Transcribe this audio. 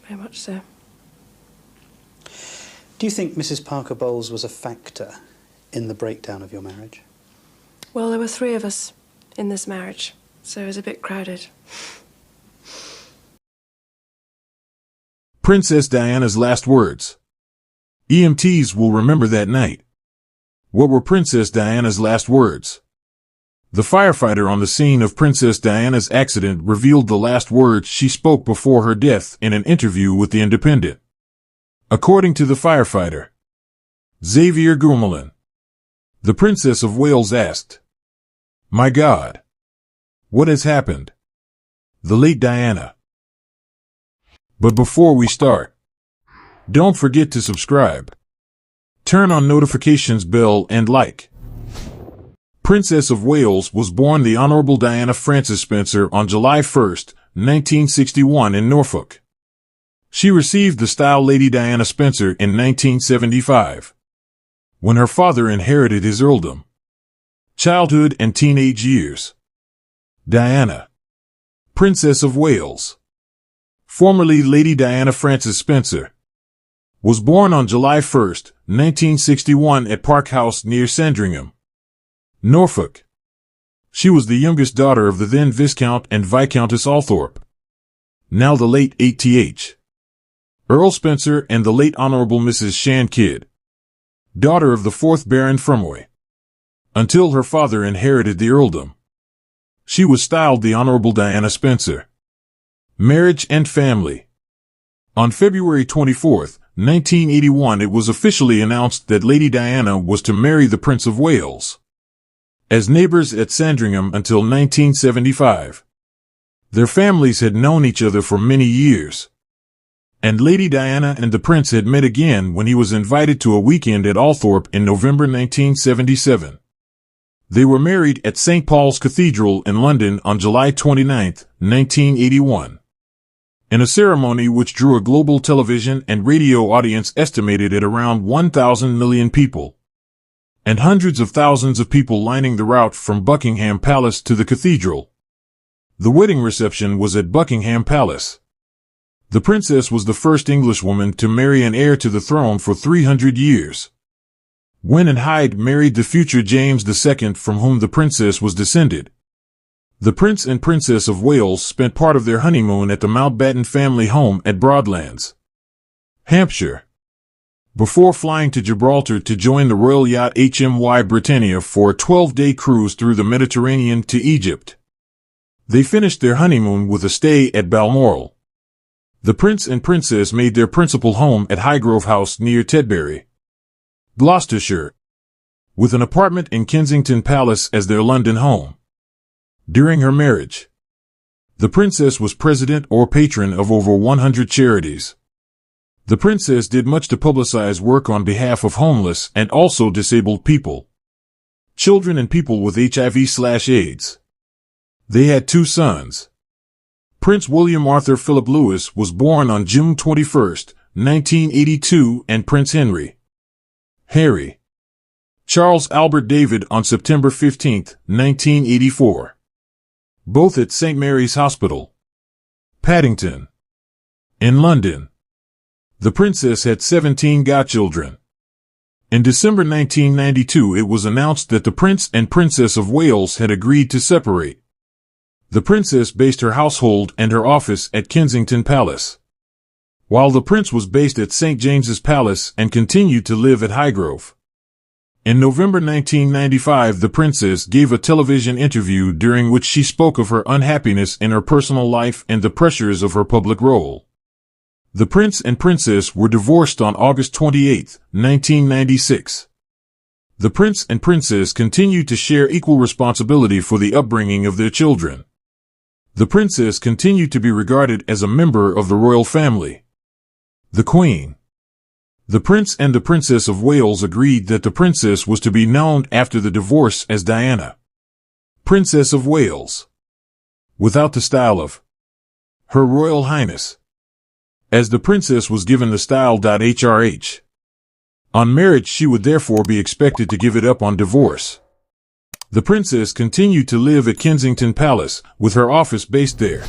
very much so. Do you think Mrs. Parker Bowles was a factor in the breakdown of your marriage? Well, there were 3 of us in this marriage, so it was a bit crowded. Princess Diana's last words. EMTs will remember that night. What were Princess Diana's last words? The firefighter on the scene of Princess Diana's accident revealed the last words she spoke before her death in an interview with The Independent. According to the firefighter, Xavier Gourmelin, the Princess of Wales asked, "My God, what has happened?" The late Diana. But before we start, don't forget to subscribe, turn on notifications bell and like. Princess of Wales was born the Honourable Diana Frances Spencer on July 1, 1961 in Norfolk. She received the style Lady Diana Spencer in 1975, when her father inherited his earldom. Childhood and teenage years. Diana, Princess of Wales, formerly Lady Diana Frances Spencer, was born on July 1, 1961 at Park House near Sandringham, Norfolk. She was the youngest daughter of the then Viscount and Viscountess Althorpe, now the late A.T.H. Earl Spencer, and the late Honourable Mrs. Shan Kidd, daughter of the 4th Baron Fermoy. Until her father inherited the earldom, she was styled the Honourable Diana Spencer. Marriage and family. On February 24, 1981, it was officially announced that Lady Diana was to marry the Prince of Wales. As neighbors at Sandringham until 1975, their families had known each other for many years, and Lady Diana and the Prince had met again when he was invited to a weekend at Althorpe in November 1977. They were married at St. Paul's Cathedral in London on July 29, 1981. In a ceremony which drew a global television and radio audience estimated at around 1,000 million people, and hundreds of thousands of people lining the route from Buckingham Palace to the cathedral. The wedding reception was at Buckingham Palace. The princess was the first Englishwoman to marry an heir to the throne for 300 years. Wen and Hyde married the future James II, from whom the princess was descended. The Prince and Princess of Wales spent part of their honeymoon at the Mountbatten family home at Broadlands, Hampshire, before flying to Gibraltar to join the royal yacht HMY Britannia for a 12-day cruise through the Mediterranean to Egypt. They finished their honeymoon with a stay at Balmoral. The Prince and Princess made their principal home at Highgrove House near Tedbury, Gloucestershire, with an apartment in Kensington Palace as their London home. During her marriage, the princess was president or patron of over 100 charities. The princess did much to publicize work on behalf of homeless and also disabled people, children and people with HIV/AIDS. They had 2 sons. Prince William Arthur Philip Louis was born on June 21, 1982, and Prince Harry Charles Albert David on September 15, 1984. Both at St. Mary's Hospital, Paddington, in London. The princess had 17 godchildren. In December 1992, it was announced that the Prince and Princess of Wales had agreed to separate. The princess based her household and her office at Kensington Palace, while the prince was based at St. James's Palace and continued to live at Highgrove. In November 1995, the princess gave a television interview during which she spoke of her unhappiness in her personal life and the pressures of her public role. The prince and princess were divorced on August 28, 1996. The prince and princess continued to share equal responsibility for the upbringing of their children. The princess continued to be regarded as a member of the royal family. The Queen. The Prince and the Princess of Wales agreed that the princess was to be known after the divorce as Diana, Princess of Wales, without the style of Her Royal Highness, as the princess was given the style HRH. On marriage, she would therefore be expected to give it up on divorce. The princess continued to live at Kensington Palace, with her office based there.